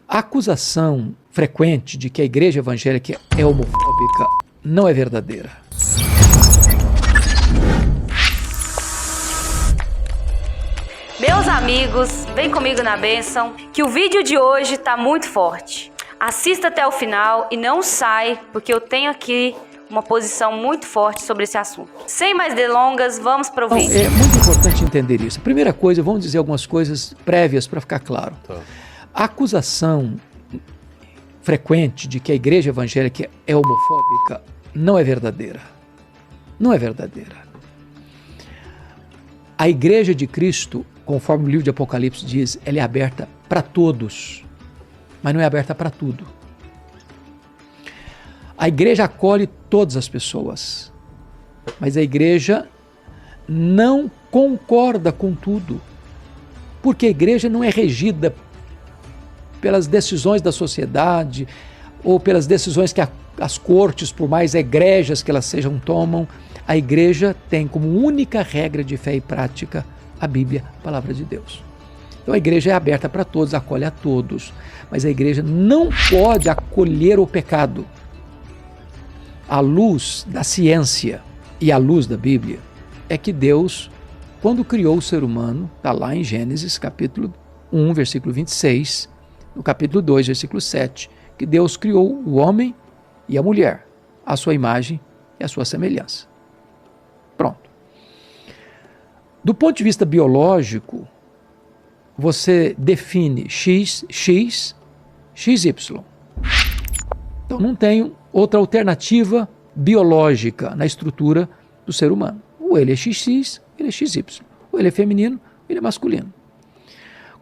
A acusação frequente de que a igreja evangélica é homofóbica não é verdadeira. Meus amigos, vem comigo na bênção, que o vídeo de hoje tá muito forte. Assista até o final e não sai, porque eu tenho aqui uma posição muito forte sobre esse assunto. Sem mais delongas, vamos para o vídeo. É muito importante entender isso. Primeira coisa, vamos dizer algumas coisas prévias para ficar claro. Tá. A acusação frequente de que a igreja evangélica é homofóbica não é verdadeira. Não é verdadeira. A igreja de Cristo, conforme o livro de Apocalipse diz, ela é aberta para todos, mas não é aberta para tudo. A igreja acolhe todas as pessoas, mas a igreja não concorda com tudo, porque a igreja não é regida pelas decisões da sociedade ou pelas decisões que as cortes, por mais egrégias que elas sejam, tomam. A igreja tem como única regra de fé e prática a Bíblia, a palavra de Deus. Então a igreja é aberta para todos, acolhe a todos, mas a igreja não pode acolher o pecado. A luz da ciência e a luz da Bíblia é que Deus, quando criou o ser humano, está lá em Gênesis capítulo 1, versículo 26, no capítulo 2, versículo 7, que Deus criou o homem e a mulher, à sua imagem e à sua semelhança. Pronto. Do ponto de vista biológico, você define X, XY. Então não tem outra alternativa biológica na estrutura do ser humano. Ou ele é XX, ele é XY. Ou ele é feminino, ele é masculino.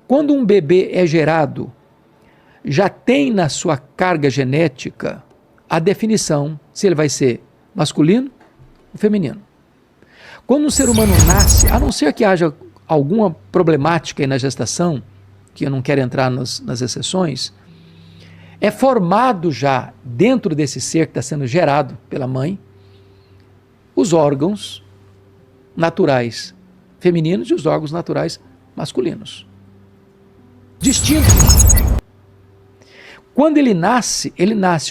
Quando um bebê é gerado, já tem na sua carga genética a definição se ele vai ser masculino ou feminino. Quando um ser humano nasce, a não ser que haja alguma problemática aí na gestação, que eu não quero entrar nas exceções, é formado já dentro desse ser que está sendo gerado pela mãe, os órgãos naturais femininos e os órgãos naturais masculinos. Distintos. Quando ele nasce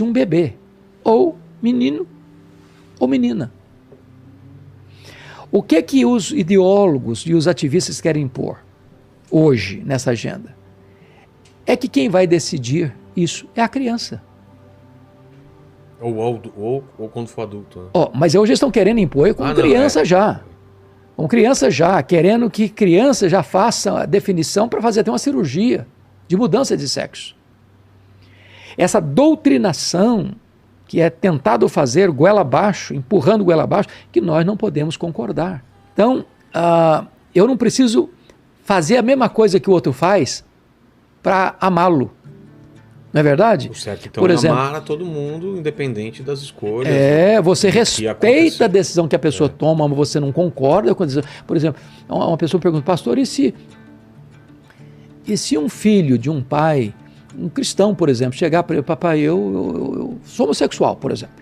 um bebê, ou menino ou menina. O que os ideólogos e os ativistas querem impor hoje nessa agenda? É que quem vai decidir isso é a criança. Ou quando for adulto. Né? Mas hoje eles estão querendo impor com criança já. Com criança já, querendo que criança já faça a definição para fazer até uma cirurgia de mudança de sexo. Essa doutrinação que é tentado fazer goela abaixo, empurrando goela abaixo, que nós não podemos concordar. Então, eu não preciso fazer a mesma coisa que o outro faz para amá-lo. Não é verdade? O certo, então, por exemplo, amar a todo mundo, independente das escolhas. Você respeita a decisão que a pessoa toma, mas você não concorda com a decisão. Por exemplo, uma pessoa pergunta, pastor, e se um filho de um pai, um cristão, por exemplo, chegar para ele, papai, eu sou homossexual, por exemplo.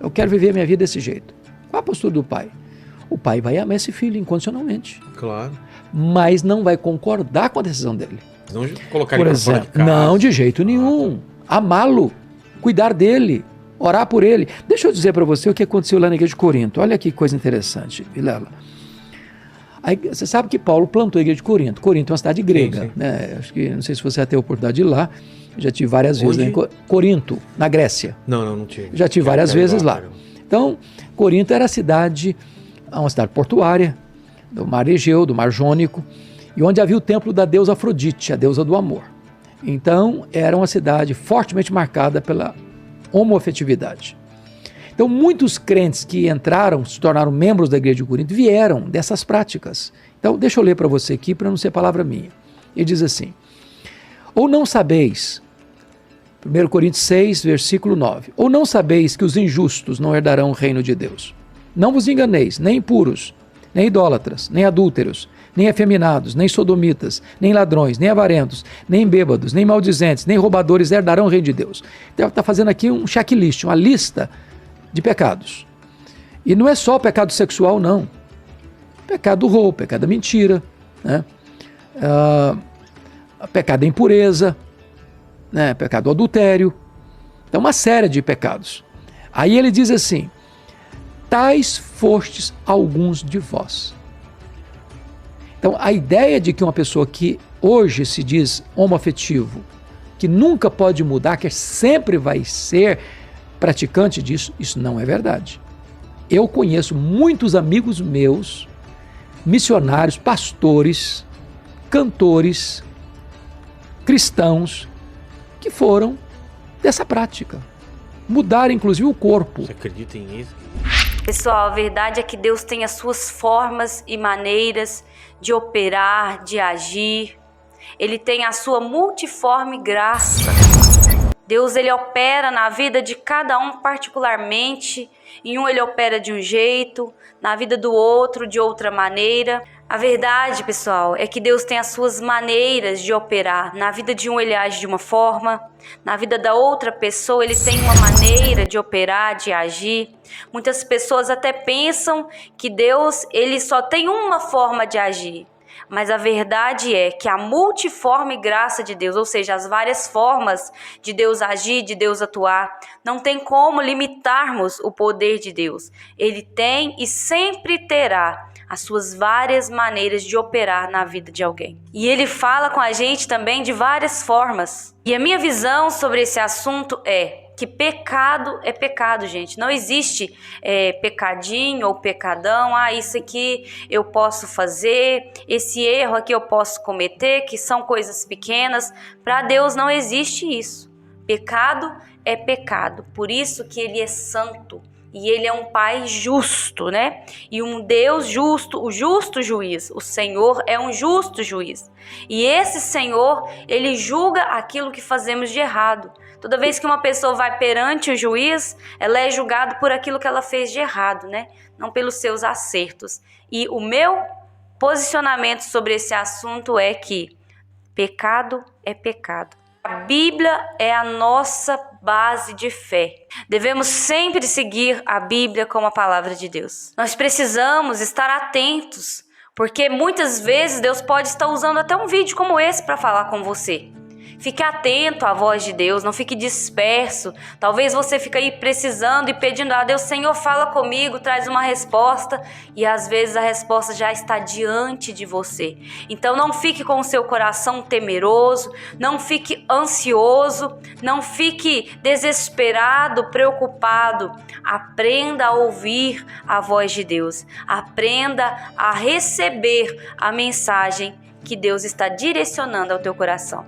Eu quero viver a minha vida desse jeito. Qual a postura do pai? O pai vai amar esse filho incondicionalmente. Claro. Mas não vai concordar com a decisão dele. Não colocar ele fora de casa. Não, de jeito nenhum. Amá-lo, cuidar dele, orar por ele. Deixa eu dizer para você o que aconteceu lá na igreja de Corinto. Olha que coisa interessante, Vilela. Você sabe que Paulo plantou a igreja de Corinto. Corinto é uma cidade grega. Sim. Né? Acho que, não sei se você vai ter a oportunidade de ir lá. Eu já tive várias vezes. Né? Corinto, na Grécia. Não tive. Já tive várias vezes lá. Então, Corinto era uma cidade portuária, do mar Egeu, do mar Jônico, e onde havia o templo da deusa Afrodite, a deusa do amor. Então, era uma cidade fortemente marcada pela homoafetividade. Então, muitos crentes que entraram, se tornaram membros da igreja de Corinto, vieram dessas práticas. Então, deixa eu ler para você aqui, para não ser palavra minha. Ele diz assim, ou não sabeis, 1 Coríntios 6, versículo 9, ou não sabeis que os injustos não herdarão o reino de Deus? Não vos enganeis, nem impuros, nem idólatras, nem adúlteros, nem efeminados, nem sodomitas, nem ladrões, nem avarentos, nem bêbados, nem maldizentes, nem roubadores herdarão o reino de Deus. Então, está fazendo aqui um checklist, uma lista de pecados. E não é só o pecado sexual, não. Pecado do roubo, pecado da mentira, né? Pecado da impureza, né? Pecado do adultério. Então, uma série de pecados. Aí ele diz assim: tais fostes alguns de vós. Então, a ideia de que uma pessoa que hoje se diz homoafetivo, que nunca pode mudar, que sempre vai ser praticante disso, isso não é verdade. Eu conheço muitos amigos meus, missionários, pastores, cantores, cristãos, que foram dessa prática. Mudaram inclusive o corpo. Você acredita nisso? Pessoal, a verdade é que Deus tem as suas formas e maneiras de operar, de agir. Ele tem a sua multiforme graça. Deus, ele opera na vida de cada um particularmente. Em um ele opera de um jeito, na vida do outro de outra maneira. A verdade, pessoal, é que Deus tem as suas maneiras de operar. Na vida de um ele age de uma forma, na vida da outra pessoa ele tem uma maneira de operar, de agir. Muitas pessoas até pensam que Deus ele só tem uma forma de agir. Mas a verdade é que a multiforme graça de Deus, ou seja, as várias formas de Deus agir, de Deus atuar, não tem como limitarmos o poder de Deus. Ele tem e sempre terá as suas várias maneiras de operar na vida de alguém. E ele fala com a gente também de várias formas. E a minha visão sobre esse assunto é que pecado é pecado, gente. Não existe pecadinho ou pecadão. Isso aqui eu posso fazer, esse erro aqui eu posso cometer, que são coisas pequenas. Para Deus não existe isso. Pecado é pecado. Por isso que ele é santo. E ele é um pai justo, né? E um Deus justo, o justo juiz. O Senhor é um justo juiz. E esse Senhor, ele julga aquilo que fazemos de errado. Toda vez que uma pessoa vai perante o juiz, ela é julgada por aquilo que ela fez de errado, né? Não pelos seus acertos. E o meu posicionamento sobre esse assunto é que pecado é pecado. A Bíblia é a nossa base de fé. Devemos sempre seguir a Bíblia como a palavra de Deus. Nós precisamos estar atentos, porque muitas vezes Deus pode estar usando até um vídeo como esse para falar com você. Fique atento à voz de Deus, não fique disperso. Talvez você fique aí precisando e pedindo a Deus: Senhor, fala comigo, traz uma resposta. E às vezes a resposta já está diante de você. Então não fique com o seu coração temeroso, não fique ansioso, não fique desesperado, preocupado. Aprenda a ouvir a voz de Deus. Aprenda a receber a mensagem que Deus está direcionando ao teu coração.